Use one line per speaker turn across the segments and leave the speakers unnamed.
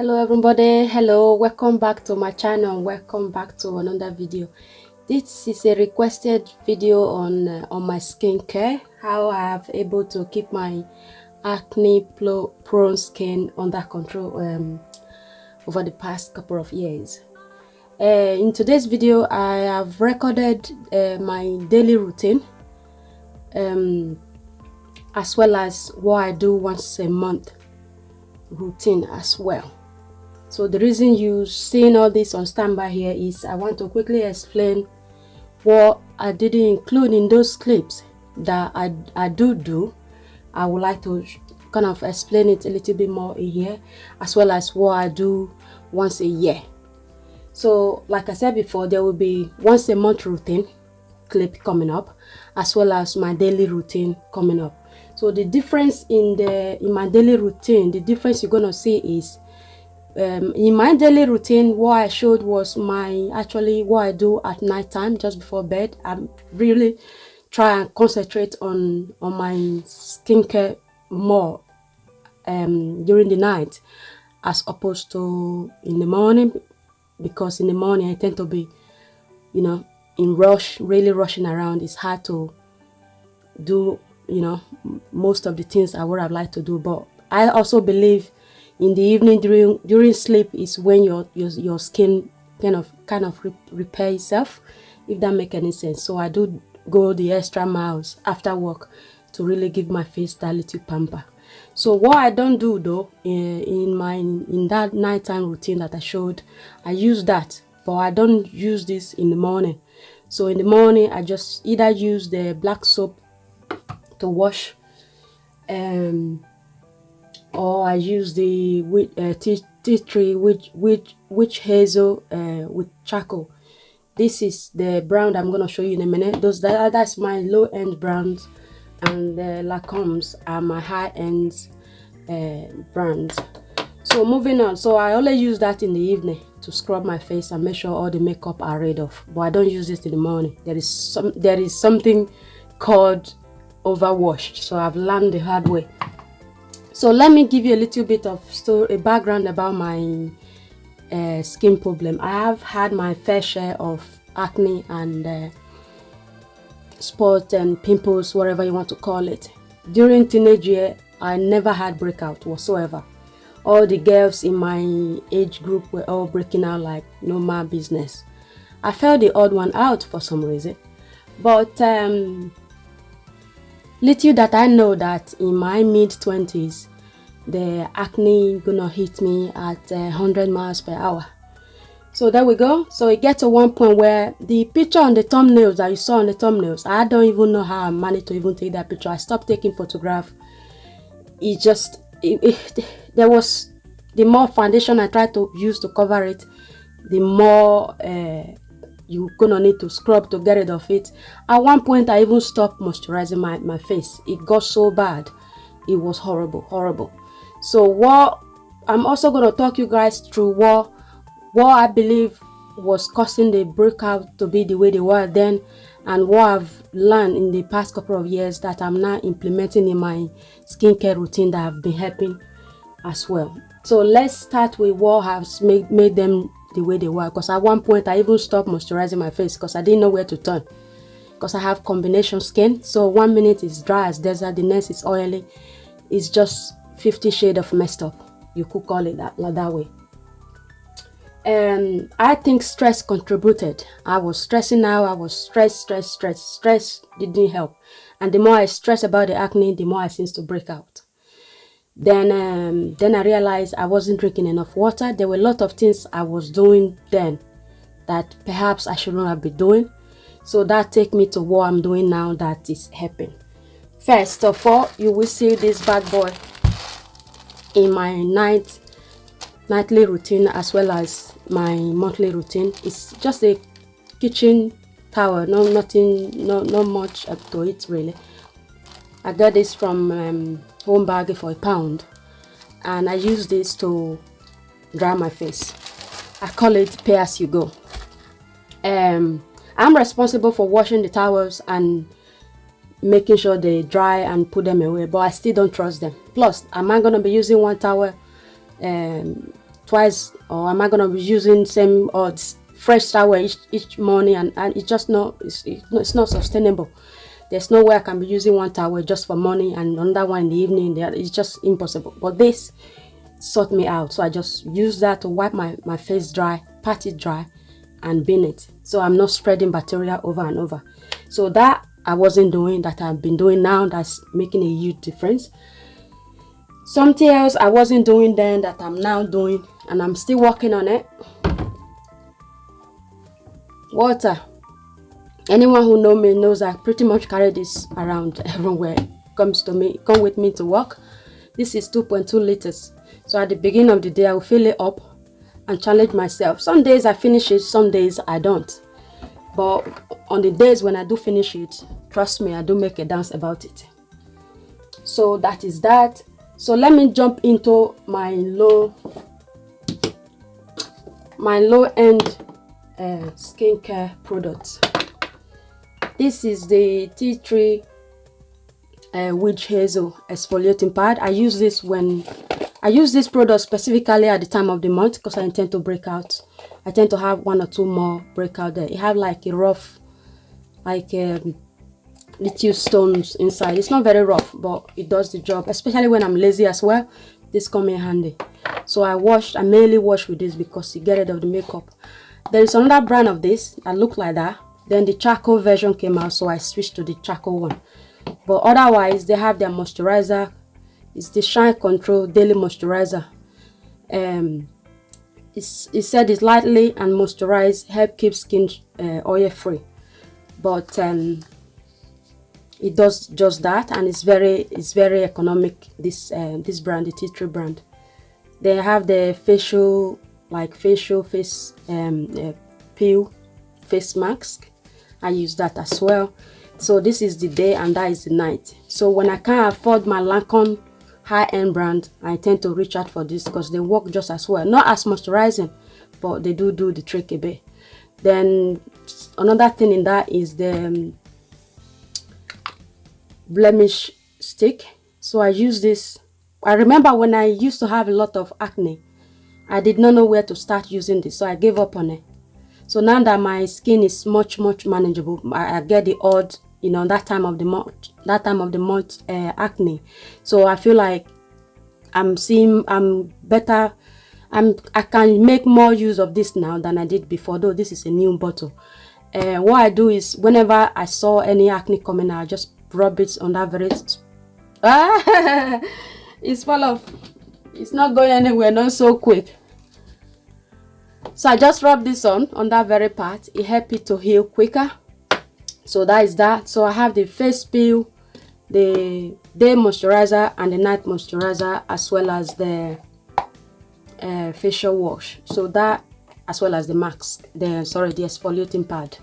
Hello everybody, hello, welcome back to my channel, welcome back to another video. This is a requested video on my skincare, how I have able to keep my acne prone skin under control over the past couple of years. In today's video I have recorded my daily routine as well as what I do once a month routine as well. So the reason you seeing all this on standby here is I want to quickly explain what I didn't include in those clips that I do. I would like to kind of explain it a little bit more in here, as well as what I do once a year. So like I said before, there will be once a month routine clip coming up, as well as my daily routine coming up. So the difference in my daily routine, the difference you're gonna see is in my daily routine, what I showed was what I do at night time just before bed. I really try and concentrate on my skincare more during the night as opposed to in the morning, because in the morning I tend to be, you know, in rush, really rushing around. It's hard to do, you know, most of the things I would have liked to do. But I also believe in the evening during sleep is when your skin kind of repair itself, if that make any sense. So I do go the extra miles after work to really give my face that little pamper. So what I don't do though in that nighttime routine that I showed, I use that, but I don't use this in the morning. So in the morning I just either use the black soap to wash, or I use the tea tree witch hazel with charcoal. This is the brown I'm gonna show you in a minute. That's my low-end browns, and the Lancomes are my high-end brands. So moving on, so I only use that in the evening to scrub my face and make sure all the makeup are rid of, but I don't use it in the morning. There is something called overwashed, so I've learned the hard way. So let me give you a little bit of a background about my skin problem. I have had my fair share of acne and spots and pimples, whatever you want to call it. During teenage year, I never had breakout whatsoever. All the girls in my age group were all breaking out like normal business. I felt the odd one out for some reason, but little that I know that in my mid-20s, the acne gonna hit me at 100 miles per hour. So there we go. So it gets to one point where the picture on the thumbnails that you saw on the thumbnails, I don't even know how I managed to even take that picture. I stopped taking photographs. There was, the more foundation I tried to use to cover it, the more you're gonna need to scrub to get rid of it. At one point I even stopped moisturizing my face. It got so bad, it was horrible. So what I'm also going to talk you guys through what I believe was causing the breakout to be the way they were then, and what I've learned in the past couple of years that I'm now implementing in my skincare routine that have been helping as well. So let's start with what has made them the way they were, because at one point I even stopped moisturizing my face because I didn't know where to turn, because I have combination skin. So 1 minute is dry as desert, the next is oily. It's just 50 shades of messed up, you could call it that way. And I think stress contributed. I was stressing out. I was stress didn't help, and the more I stress about the acne, the more I seems to break out. Then I realized I wasn't drinking enough water. There were a lot of things I was doing then that perhaps I shouldn't have been doing. So that take me to what I'm doing now that is helping. First of all, you will see this bad boy in my nightly routine as well as my monthly routine. It's just a kitchen towel, not much to it really. I got this from Home Bargain for £1, and I use this to dry my face. I call it pay as you go. I'm responsible for washing the towels and making sure they dry and put them away, but I still don't trust them. Plus, am I going to be using one towel twice, or am I gonna be using same or fresh towel each morning, and it's just not, it's not sustainable. There's no way I can be using one towel just for morning and another one in the evening. It's just impossible. But this sort me out, so I just use that to wipe my face dry, pat it dry, and bin it, so I'm not spreading bacteria over and over. So that I wasn't doing, that I've been doing now, that's making a huge difference. Something else I wasn't doing then that I'm now doing, and I'm still working on it. Water. Anyone who knows me knows I pretty much carry this around everywhere. Come with me to work. This is 2.2 liters. So at the beginning of the day, I will fill it up and challenge myself. Some days I finish it, some days I don't. But on the days when I do finish it, trust me, I do make a dance about it. So that is that. So let me jump into my low-end skincare products. This is the Tea Tree Witch Hazel exfoliating pad. I use this product specifically at the time of the month because I intend to break out. I tend to have 1 or 2 more breakout there. It have like a rough, like little stones inside. It's not very rough, but it does the job, especially when I'm lazy as well. This come in handy. So I mainly wash with this because you get rid of the makeup. There is another brand of this that look like that. Then the charcoal version came out, so I switched to the charcoal one. But otherwise, they have their moisturizer. It's the Shine Control Daily Moisturizer. It said it's lightly and moisturize, help keep skin oil free. But it does just that, and it's very economic. This brand, the Tea Tree brand. They have the facial face peel face mask. I use that as well. So this is the day and that is the night. So when I can't afford my Lancome high-end brand, I tend to reach out for this because they work just as well. Not as moisturizing, but they do the trick a bit. Then another thing in that is the blemish stick. So I use this. I remember when I used to have a lot of acne, I did not know where to start using this, so I gave up on it. So now that my skin is much manageable, I get the odd, that time of the month acne. So I feel like I'm better. I can make more use of this now than I did before, though this is a new bottle. What I do is whenever I saw any acne coming out, I just rub it on that very it's full of, it's not going anywhere, not so quick. So I just rub this on that very part. It helps it to heal quicker. So that is that. So I have the face peel, the day moisturizer and the night moisturizer, as well as the facial wash. So that, as well as the mask, the exfoliating pad.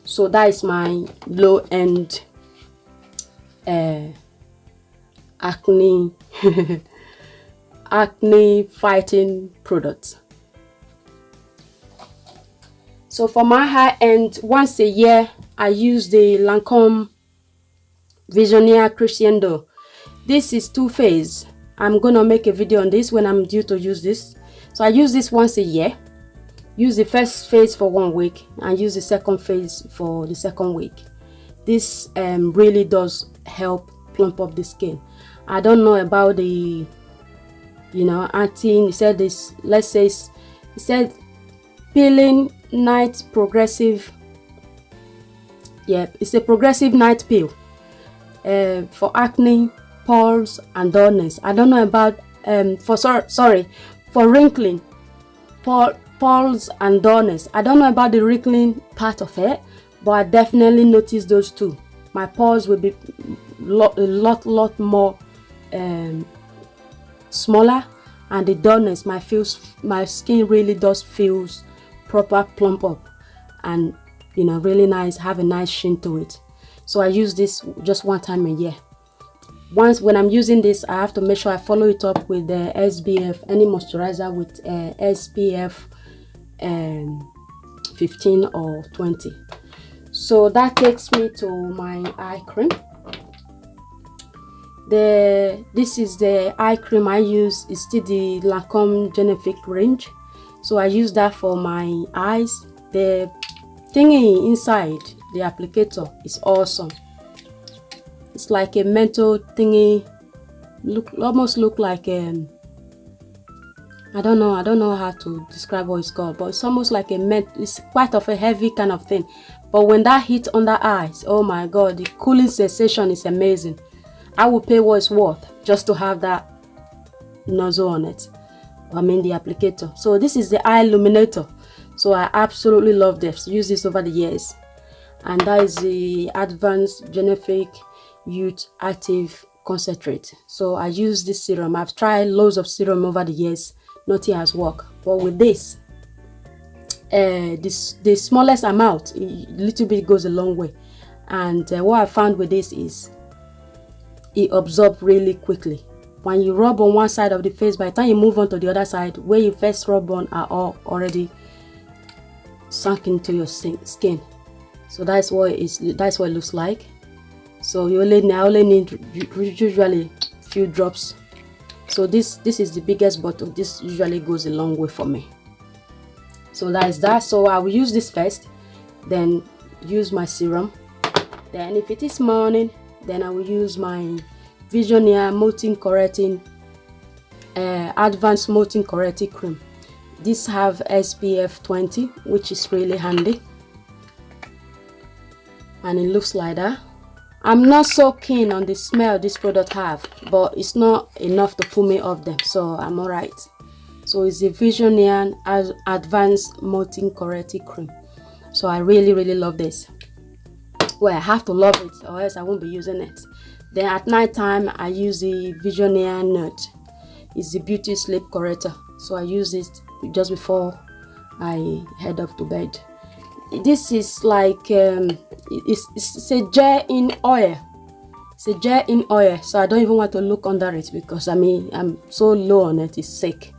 So that is my low-end acne acne fighting products. So for my high end, once a year I use the Lancome Visionnaire Crescendo. This is 2-phase. I'm gonna make a video on this when I'm due to use this. So I use this once a year. Use the first phase for 1 week and use the second phase for the second week. This really does help plump up the skin. I don't know about the it said this, let's say it said peeling night progressive. It's a progressive night peel for acne, pores and dullness. I don't know about for wrinkling, pores and dullness. I don't know about the wrinkling part of it, but I definitely noticed those two. My pores will be a lot more smaller, and the dullness, my skin really does feels proper plump up, and really nice, have a nice sheen to it. So I use this just 1 time a year. When I'm using this, I have to make sure I follow it up with the SPF, any moisturizer with SPF 15 or 20. So that takes me to my eye cream. This is the eye cream I use. It's still the Lancome Genifique range, so I use that for my eyes. The thingy inside the applicator is awesome. It's like a menthol thingy, almost look like I don't know how to describe what it's called, but it's almost like it's quite of a heavy kind of thing. But when that hits on the eyes, oh my god, the cooling sensation is amazing. I will pay what it's worth just to have that nozzle on it. I mean the applicator. So this is the eye illuminator. So I absolutely love this. Use this over the years. And that is the Advanced Genifique Youth Active Concentrate. So I use this serum. I've tried loads of serum over the years. Nothing has worked. But with this, the smallest amount, a little bit goes a long way. And what I found with this is it absorbs really quickly. When you rub on one side of the face, by the time you move on to the other side, where you first rub on are all already sunk into your skin. So that's what it looks like. So I only need usually few drops. So this is the biggest bottle. This usually goes a long way for me. So that is that. So I will use this first, then use my serum. Then if it is morning, then I will use my Visionnaire Molting Correcting Advanced Molting Correcting Cream. This have SPF 20, which is really handy. And it looks like that. I'm not so keen on the smell this product have, but it's not enough to pull me off them, so I'm alright. So it's the Visionnaire Advanced Molting Correcting Cream. So I really love this. Well, I have to love it or else I won't be using it. Then at night time I use the Visionnaire Nuit. It's the beauty sleep corrector. So I use it just before I head up to bed. This is like it's a gel in oil. It's a gel in oil, so I don't even want to look under it because I mean I'm so low on it, it's sick.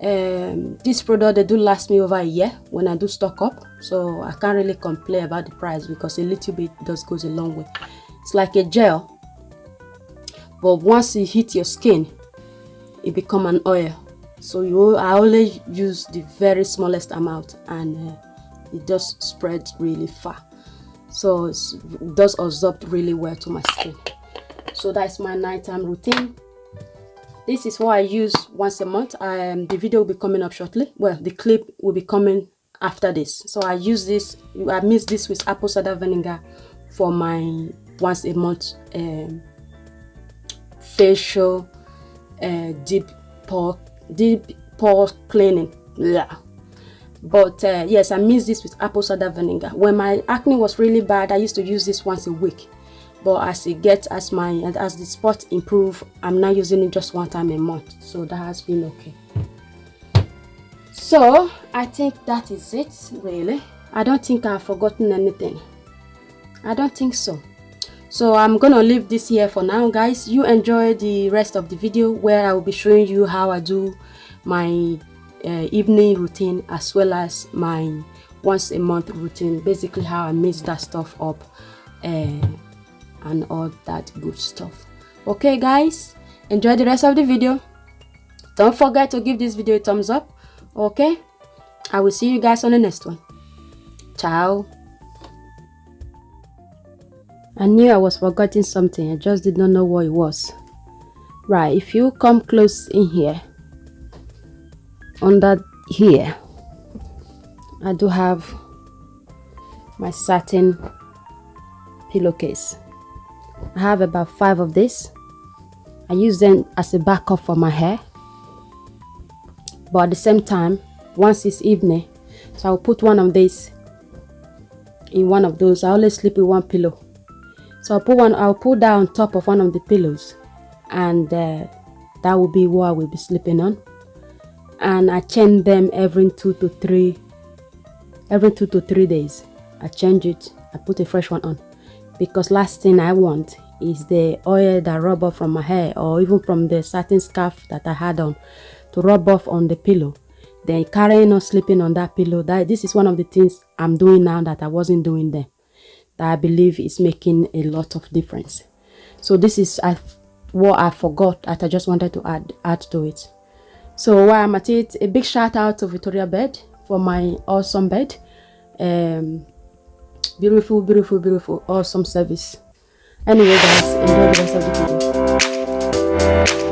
This product, they do last me over a year when I do stock up, so I can't really complain about the price because a little bit just goes a long way. It's like a gel, but once it hits your skin, it become an oil. So I only use the very smallest amount, and it does spread really far. So it does absorb really well to my skin. So that's my nighttime routine. This is what I use once a month. The video will be coming up shortly. Well, the clip will be coming after this. So I use this. I mix this with apple cider vinegar for my once a month facial deep pore cleaning. Yeah. But yes, I mix this with apple cider vinegar. When my acne was really bad, I used to use this once a week. But as the spot improve, I'm now using it just one time a month. So that has been okay. So I think that is it, really. I don't think I've forgotten anything. I don't think so. So I'm gonna leave this here for now, guys. You enjoy the rest of the video where I will be showing you how I do my evening routine as well as my once a month routine. Basically how I mix that stuff up and all that good stuff. Okay guys, enjoy the rest of the video. Don't forget to give this video a thumbs up. Okay, I will see you guys on the next one. Ciao. I knew I was forgetting something, I just did not know what it was. Right, if you come close in here, under here, I do have my satin pillowcase. I have about 5 of this. I use them as a backup for my hair, but at the same time, once it's evening, so I'll put one of these in one of those. I always sleep with one pillow, so I'll put that on top of one of the pillows, and that will be what I will be sleeping on. And I change them every 2 to 3 days. I change it, I put a fresh one on, because last thing I want is the oil that rub off from my hair or even from the satin scarf that I had on to rub off on the pillow, then carrying on sleeping on that pillow. This is one of the things I'm doing now that I wasn't doing then, that I believe is making a lot of difference. So this is what I forgot that I just wanted to add to it. So while I'm at it, a big shout out to Victoria Bed for my awesome bed. Beautiful, beautiful, beautiful, awesome service. Anyway guys, enjoy the rest of the video.